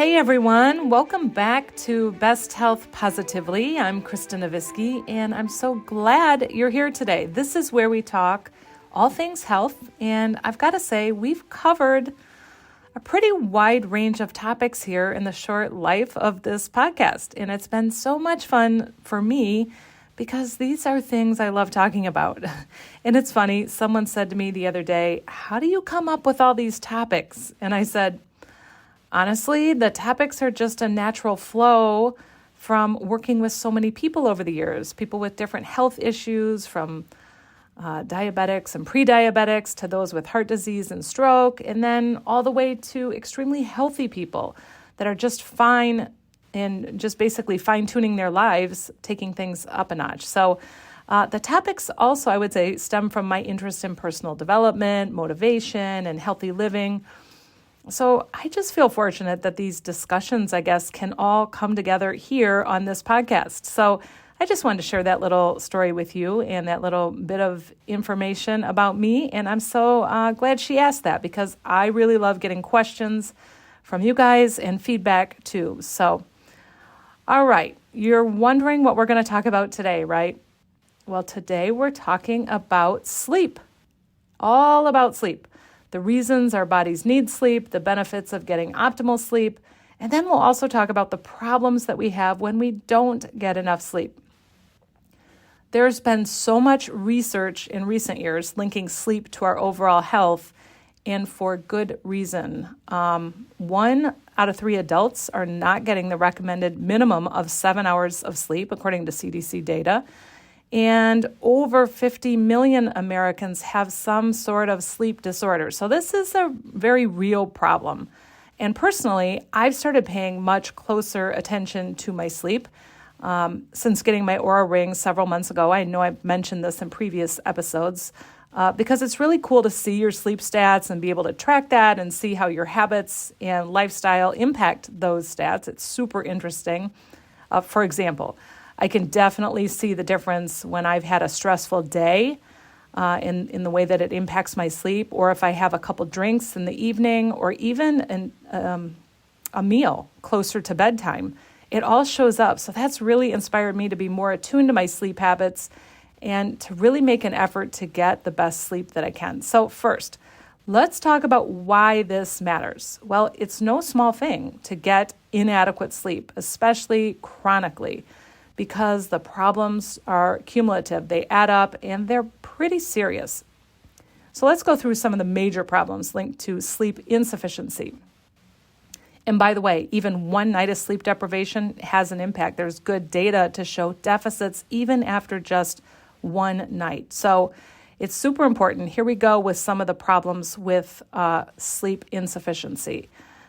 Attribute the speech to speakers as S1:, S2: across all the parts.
S1: Hey everyone, welcome back to Best Health Positively. I'm Krista Novisky, and I'm so glad you're here today. This is where we talk all things health, and I've got to say, we've covered a pretty wide range of topics here in the short life of this podcast, and it's been so much fun for me because these are things I love talking about. And it's funny, someone said to me the other day, how do you come up with all these topics? And I said, honestly, the topics are just a natural flow from working with so many people over the years, people with different health issues, from diabetics and pre-diabetics to those with heart disease and stroke, and then all the way to extremely healthy people that are just fine and just basically fine-tuning their lives, taking things up a notch. So the topics also, I would say, stem from my interest in personal development, motivation, and healthy living. So I just feel fortunate that these discussions, I guess, can all come together here on this podcast. So I just wanted to share that little story with you and that little bit of information about me. And I'm so glad she asked that because I really love getting questions from you guys and feedback too. So, all right, you're wondering what we're going to talk about today, right? Well, today we're talking about sleep, all about sleep. The reasons our bodies need sleep, the benefits of getting optimal sleep, and then we'll also talk about the problems that we have when we don't get enough sleep. There's been so much research in recent years linking sleep to our overall health, and for good reason. 1 out of 3 adults are not getting the recommended minimum of 7 hours of sleep, according to CDC data. And over 50 million Americans have some sort of sleep disorder. So this is a very real problem. And personally, I've started paying much closer attention to my sleep since getting my Oura Ring several months ago. I know I've mentioned this in previous episodes because it's really cool to see your sleep stats and be able to track that and see how your habits and lifestyle impact those stats. It's super interesting. For example, I can definitely see the difference when I've had a stressful day in the way that it impacts my sleep, or if I have a couple drinks in the evening, or even a meal closer to bedtime. It all shows up. So that's really inspired me to be more attuned to my sleep habits and to really make an effort to get the best sleep that I can. So first, let's talk about why this matters. Well, it's no small thing to get inadequate sleep, especially chronically, because the problems are cumulative. They add up and they're pretty serious. So let's go through some of the major problems linked to sleep insufficiency. And by the way, even one night of sleep deprivation has an impact. There's good data to show deficits even after just one night. So it's super important. Here we go with some of the problems with sleep insufficiency.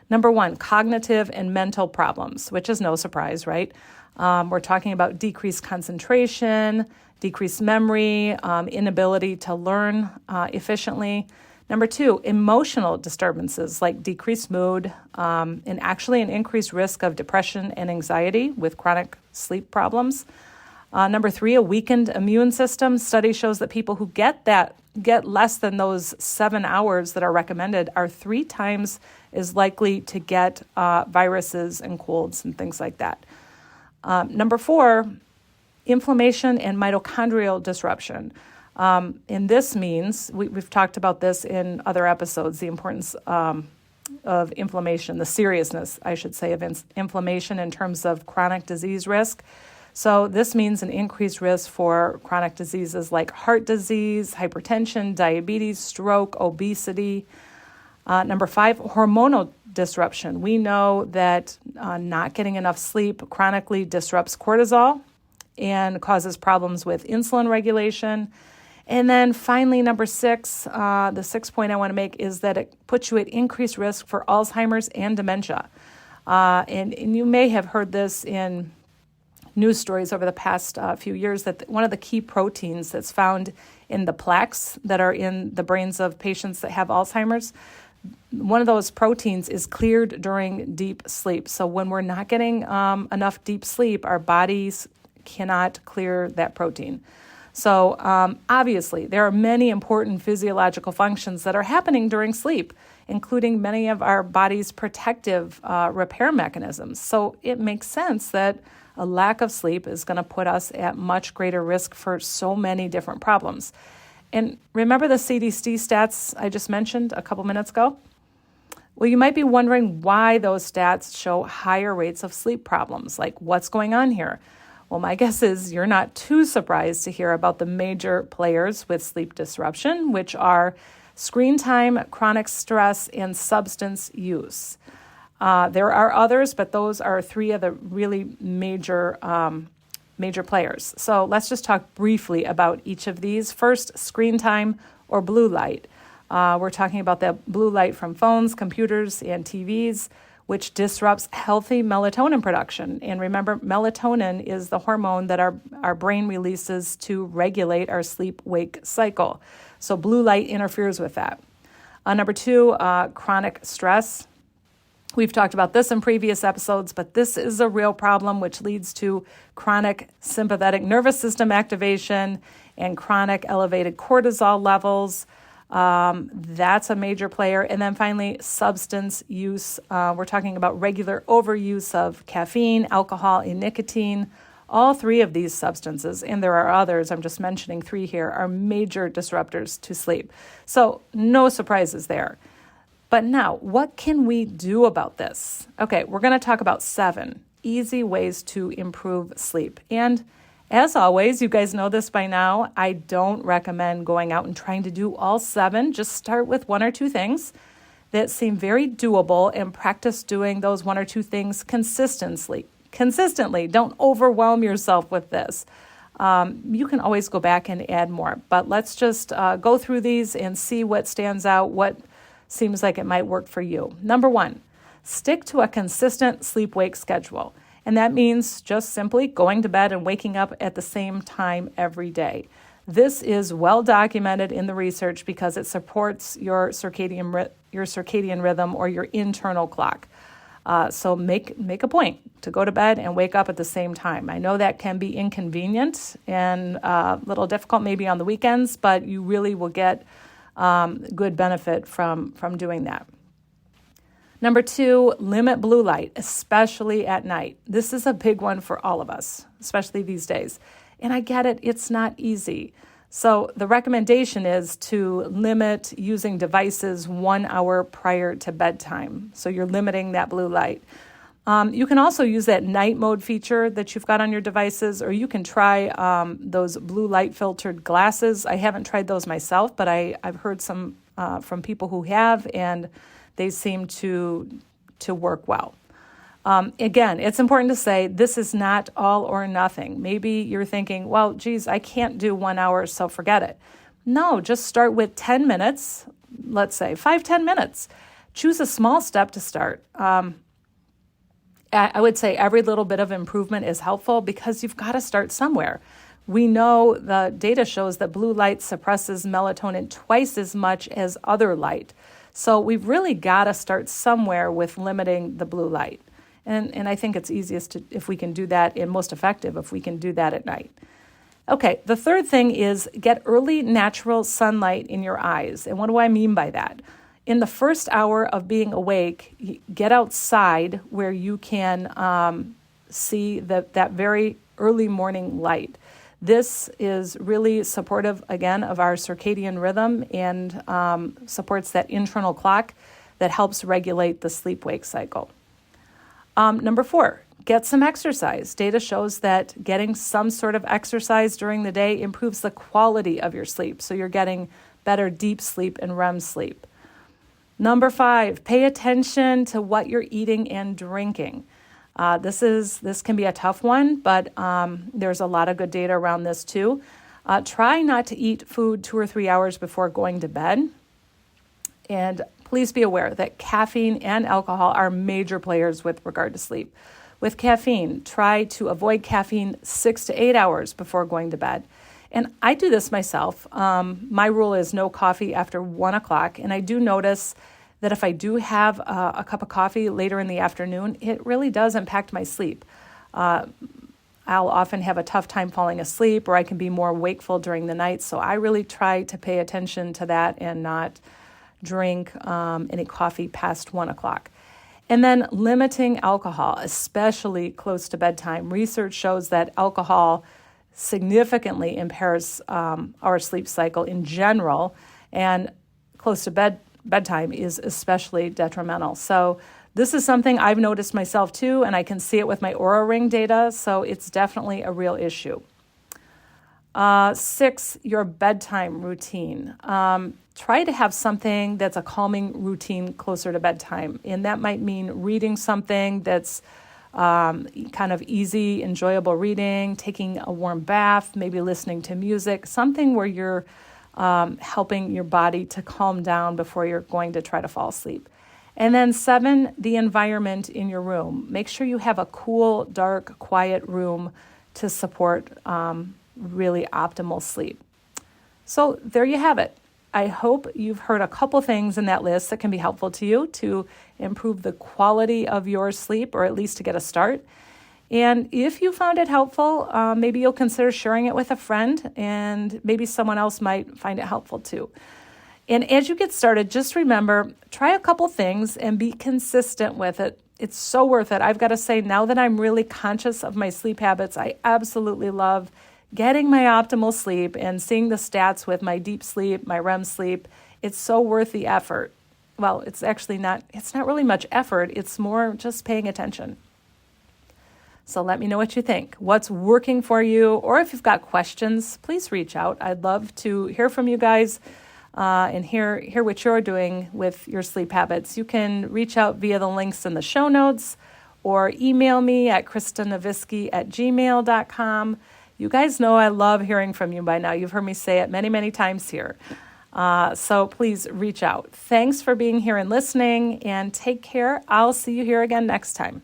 S1: Number 1, cognitive and mental problems, which is no surprise, right? We're talking about decreased concentration, decreased memory, inability to learn efficiently. Number 2, emotional disturbances like decreased mood and actually an increased risk of depression and anxiety with chronic sleep problems. Number 3, a weakened immune system. Study shows that people who get less than those 7 hours that are recommended are 3 times as likely to get viruses and colds and things like that. Number 4, inflammation and mitochondrial disruption. And this means, we've talked about this in other episodes, the importance of inflammation, the seriousness, I should say, of inflammation in terms of chronic disease risk. So this means an increased risk for chronic diseases like heart disease, hypertension, diabetes, stroke, obesity. Number 5, hormonal disruption. We know that not getting enough sleep chronically disrupts cortisol and causes problems with insulin regulation. And then finally, number 6, the 6th point I want to make is that it puts you at increased risk for Alzheimer's and dementia. And you may have heard this in news stories over the past few years, that one of the key proteins that's found in the plaques that are in the brains of patients that have Alzheimer's, one of those proteins is cleared during deep sleep. So when we're not getting enough deep sleep, our bodies cannot clear that protein. So obviously, there are many important physiological functions that are happening during sleep, including many of our body's protective repair mechanisms. So it makes sense that a lack of sleep is going to put us at much greater risk for so many different problems. And remember the CDC stats I just mentioned a couple minutes ago? Well, you might be wondering why those stats show higher rates of sleep problems. Like, what's going on here? Well, my guess is you're not too surprised to hear about the major players with sleep disruption, which are screen time, chronic stress, and substance use. There are others, but those are three of the really major players. So let's just talk briefly about each of these. First, screen time or blue light. We're talking about the blue light from phones, computers, and TVs, which disrupts healthy melatonin production. And remember, melatonin is the hormone that our brain releases to regulate our sleep-wake cycle. So blue light interferes with that. Number two, chronic stress. We've talked about this in previous episodes, but this is a real problem which leads to chronic sympathetic nervous system activation and chronic elevated cortisol levels. That's a major player. And then finally, substance use. We're talking about regular overuse of caffeine, alcohol, and nicotine. All three of these substances, and there are others, I'm just mentioning three here, are major disruptors to sleep. So no surprises there. But now, what can we do about this? Okay, we're going to talk about 7 easy ways to improve sleep. And as always, you guys know this by now, I don't recommend going out and trying to do all 7. Just start with 1 or 2 things that seem very doable and practice doing those 1 or 2 things consistently. Don't overwhelm yourself with this. You can always go back and add more, but let's just go through these and see what stands out, what seems like it might work for you. Number 1, stick to a consistent sleep-wake schedule. And that means just simply going to bed and waking up at the same time every day. This is well documented in the research because it supports your circadian rhythm or your internal clock. So make a point to go to bed and wake up at the same time. I know that can be inconvenient and a little difficult maybe on the weekends, but you really will get good benefit from doing that. Number 2, limit blue light, especially at night. This is a big one for all of us, especially these days. And I get it, it's not easy. So the recommendation is to limit using devices 1 hour prior to bedtime. So you're limiting that blue light. You can also use that night mode feature that you've got on your devices, or you can try those blue light filtered glasses. I haven't tried those myself, but I've heard some from people who have, and they seem to work well. Again, it's important to say this is not all or nothing. Maybe you're thinking, well, geez, I can't do 1 hour, so forget it. No, just start with 10 minutes, let's say 5-10 minutes. Choose a small step to start. I would say every little bit of improvement is helpful because you've got to start somewhere. We know the data shows that blue light suppresses melatonin twice as much as other light. So we've really got to start somewhere with limiting the blue light. And I think it's easiest if we can do that, and most effective if we can do that at night. Okay, the third thing is get early natural sunlight in your eyes. And what do I mean by that? In the first hour of being awake, get outside where you can see that very early morning light. This is really supportive, again, of our circadian rhythm and supports that internal clock that helps regulate the sleep-wake cycle. Number 4, get some exercise. Data shows that getting some sort of exercise during the day improves the quality of your sleep, so you're getting better deep sleep and REM sleep. Number 5, pay attention to what you're eating and drinking. This can be a tough one, but there's a lot of good data around this too. Try not to eat food 2 or 3 hours before going to bed. And please be aware that caffeine and alcohol are major players with regard to sleep. With caffeine, try to avoid caffeine 6 to 8 hours before going to bed. And I do this myself. My rule is no coffee after 1 o'clock. And I do notice that if I do have a cup of coffee later in the afternoon, it really does impact my sleep. I'll often have a tough time falling asleep, or I can be more wakeful during the night. So I really try to pay attention to that and not drink any coffee past 1 o'clock. And then limiting alcohol, especially close to bedtime. Research shows that alcohol significantly impairs our sleep cycle in general, and close to bedtime is especially detrimental. So this is something I've noticed myself too, and I can see it with my Oura Ring data, so it's definitely a real issue. 6, your bedtime routine. Try to have something that's a calming routine closer to bedtime, and that might mean reading something that's kind of easy, enjoyable reading, taking a warm bath, maybe listening to music, something where you're helping your body to calm down before you're going to try to fall asleep. And then 7, the environment in your room. Make sure you have a cool, dark, quiet room to support really optimal sleep. So there you have it. I hope you've heard a couple things in that list that can be helpful to you to improve the quality of your sleep, or at least to get a start. And if you found it helpful, maybe you'll consider sharing it with a friend, and maybe someone else might find it helpful too. And as you get started, just remember, try a couple things and be consistent with it. It's so worth it. I've got to say, now that I'm really conscious of my sleep habits, I absolutely love getting my optimal sleep and seeing the stats with my deep sleep, my REM sleep. It's so worth the effort. Well, it's not really much effort. It's more just paying attention. So let me know what you think. What's working for you? Or if you've got questions, please reach out. I'd love to hear from you guys and hear what you're doing with your sleep habits. You can reach out via the links in the show notes or email me at kristanavisky@gmail.com. You guys know I love hearing from you by now. You've heard me say it many, many times here. So please reach out. Thanks for being here and listening, and take care. I'll see you here again next time.